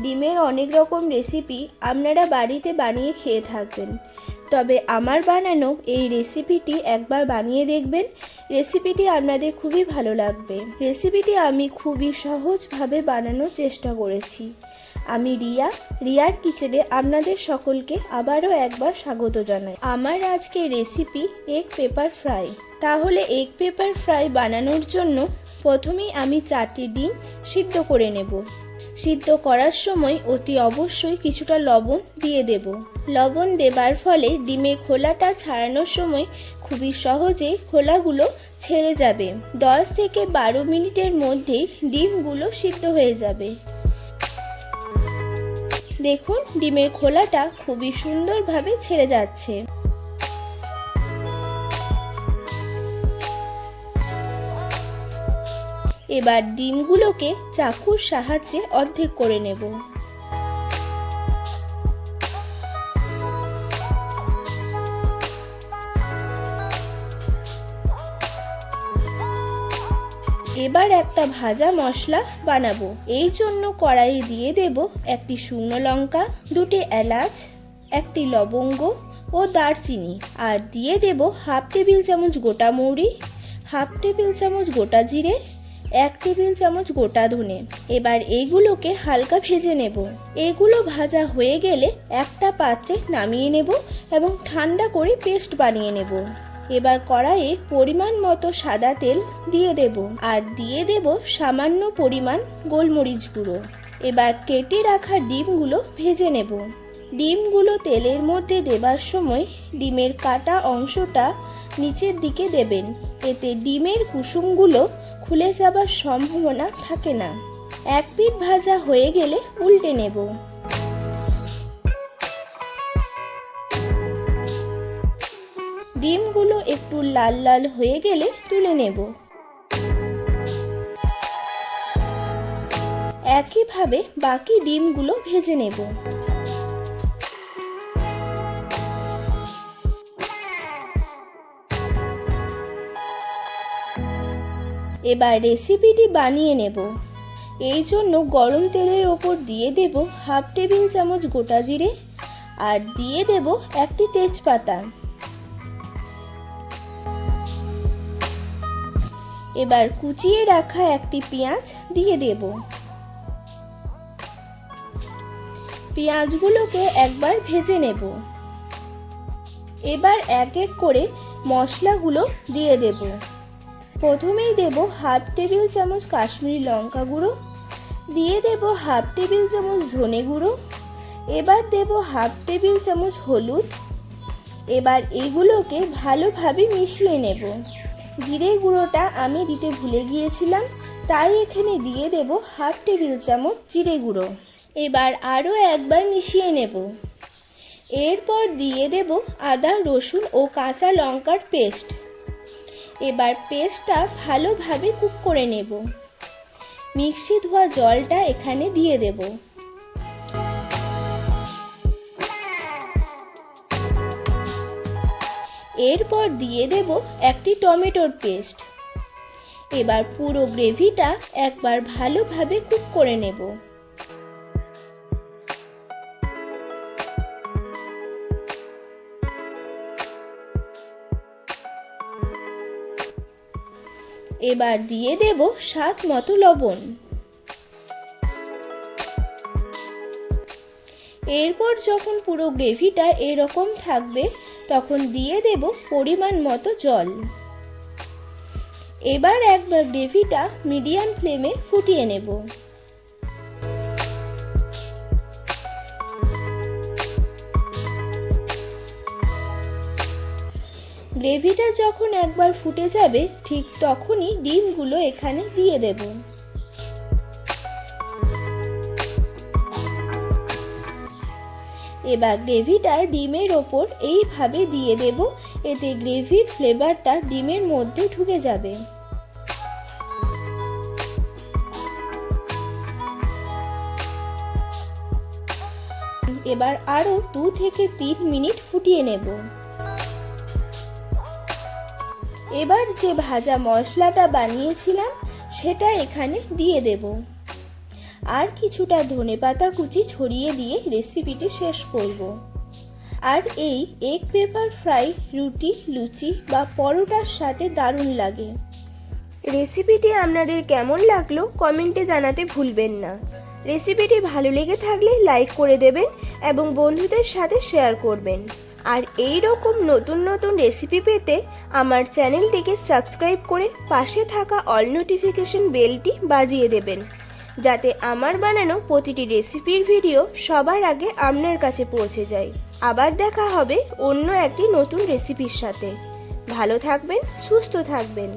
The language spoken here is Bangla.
ডিমের অনেক রকম রেসিপি আপনারা বাড়িতে বানিয়ে খেয়ে থাকবেন, তবে আমার বানানো এই রেসিপিটি একবার বানিয়ে দেখবেন। রেসিপিটি আপনাদের খুবই ভালো লাগবে। রেসিপিটি আমি খুবই সহজভাবে বানানোর চেষ্টা করেছি। আমি রিয়ার কিচেনে আপনাদের সকলকে আবারও একবার স্বাগত জানাই। আমার আজকে রেসিপি এগ পেপার ফ্রাই। তাহলে এগ পেপার ফ্রাই বানানোর জন্য প্রথমেই আমি 4টি ডিম সিদ্ধ করে নেব। সিদ্ধ করার সময় অতি অবশ্যই কিছুটা লবণ দিয়ে দেব। লবণ দেবার ফলে ডিমের খোলাটা ছাড়ানোর সময় খুবই সহজেই খোলাগুলো ছেড়ে যাবে। 10 থেকে 12 মিনিটের মধ্যেই ডিমগুলো সিদ্ধ হয়ে যাবে। দেখুন ডিমের খোলাটা খুবই সুন্দরভাবে ছেড়ে যাচ্ছে। এবার ডিমগুলোকে চাকুর সাহায্যে অর্ধেক করে নেব। এবার একটা ভাজা মশলা বানাবো। এই জন্য কড়াই দিয়ে দেব একটি শুকনো লঙ্কা, 2টি এলাচ, 1টি লবঙ্গ ও দারচিনি, আর দিয়ে দেব হাফ টেবিল চামচ গোটা মৌরি, হাফ টেবিল চামচ গোটা জিরে, 1 টেবিল চামচ গোটা ধনে। এবার এইগুলোকে হালকা ভেজে নেব। এগুলো ভাজা হয়ে গেলে একটা পাত্রে নামিয়ে নেব এবং ঠান্ডা করে পেস্ট বানিয়ে নেব। এবার কড়াইয়ে পরিমাণ মতো সাদা তেল দিয়ে দেব আর দিয়ে দেব সামান্য পরিমাণ গোলমরিচ গুঁড়ো। এবার কেটে রাখা ডিমগুলো ভেজে নেব। ডিমগুলো তেলের মধ্যে দেবার সময় ডিমের কাটা অংশটা নিচের দিকে দেবেন, এতে ডিমের কুসুমগুলো খুলে যাবার সম্ভাবনা থাকে না। এক পিঠ ভাজা হয়ে গেলে উল্টে নেব। ডিমগুলো একটু লাল লাল হয়ে গেলে তুলে নেব। একইভাবে বাকি ডিমগুলো ভেজে নেব। এবার রেসিপিটি বানিয়ে নেব। এই জন্য গরম তেলের ওপর দিয়ে দেব হাফ টেবিল চামচ গোটা জিরে আর দিয়ে দেব একটি তেজপাতা। এবার কুচিয়ে রাখা একটি পেঁয়াজ দিয়ে দেব। পেঁয়াজগুলোকে একবার ভেজে নেব। এবার এক এক করে মশলাগুলো দিয়ে দেব। প্রথমেই দেব হাফ টেবিল চামচ কাশ্মীরি লঙ্কা গুঁড়ো, দিয়ে দেব হাফ টেবিল চামচ ধনে গুঁড়ো, এবার দেব হাফ টেবিল চামচ হলুদ। এবার এগুলোকে ভালোভাবে মিশিয়ে নেব। জিরে গুঁড়োটা আমি দিতে ভুলে গিয়েছিলাম, তাই এখানে দিয়ে দেব হাফ টেবিল চামচ জিরে গুঁড়ো। এবার আরও একবার মিশিয়ে নেব। এরপর দিয়ে দেব আদা, রসুন ও কাঁচা লঙ্কার পেস্ট। এবার পেস্টটা ভালোভাবে কুক করে নেব। মিক্সি ধোয়া জলটা এখানে দিয়ে দেব। এরপর দিয়ে দেব একটি টমেটোর পেস্ট। এবার পুরো গ্রেভিটা একবার ভালোভাবে কুক করে নেব। এবার দিয়ে দেব স্বাদ মতো লবণ। এরপর যখন পুরো গ্রেভিটা এরকম থাকবে তখন দিয়ে দেব পরিমাণ মতো জল। এবার একবার গ্রেভিটা মিডিয়াম ফ্লেমে ফুটিয়ে নেব। গ্রেভিটা যখন একবার ফুটে যাবে ঠিক তখনই ডিমগুলো এখানে দিয়ে দেব। এবার গ্রেভিটা ডিমের ওপর এইভাবে দিয়ে দেব, এতে গ্রেভির ফ্লেভারটা ডিমের মধ্যে ঢুকে যাবে। এবার আরও 2 থেকে 3 মিনিট ফুটিয়ে নেব। এবার যে ভাজা মশলাটা বানিয়েছিলাম সেটা এখানে দিয়ে দেব আর কিছুটা ধনেপাতা কুচি ছড়িয়ে দিয়ে রেসিপিটি শেষ করব। আর এই এগ পেপার ফ্রাই রুটি, লুচি বা পরোটার সাথে দারুণ লাগে। রেসিপিটি আপনাদের কেমন লাগলো কমেন্টে জানাতে ভুলবেন না। রেসিপিটি ভালো লেগে থাকলে লাইক করে দেবেন এবং বন্ধুদের সাথে শেয়ার করবেন। আর এই রকম নতুন নতুন রেসিপি পেতে আমার চ্যানেলটিকে সাবস্ক্রাইব করে পাশে থাকা অল নোটিফিকেশন বেলটি বাজিয়ে দেবেন, যাতে আমার বানানো প্রতিটি রেসিপির ভিডিও সবার আগে আপনার কাছে পৌঁছে যায়। আবার দেখা হবে অন্য একটি নতুন রেসিপির সাথে। ভালো থাকবেন, সুস্থ থাকবেন।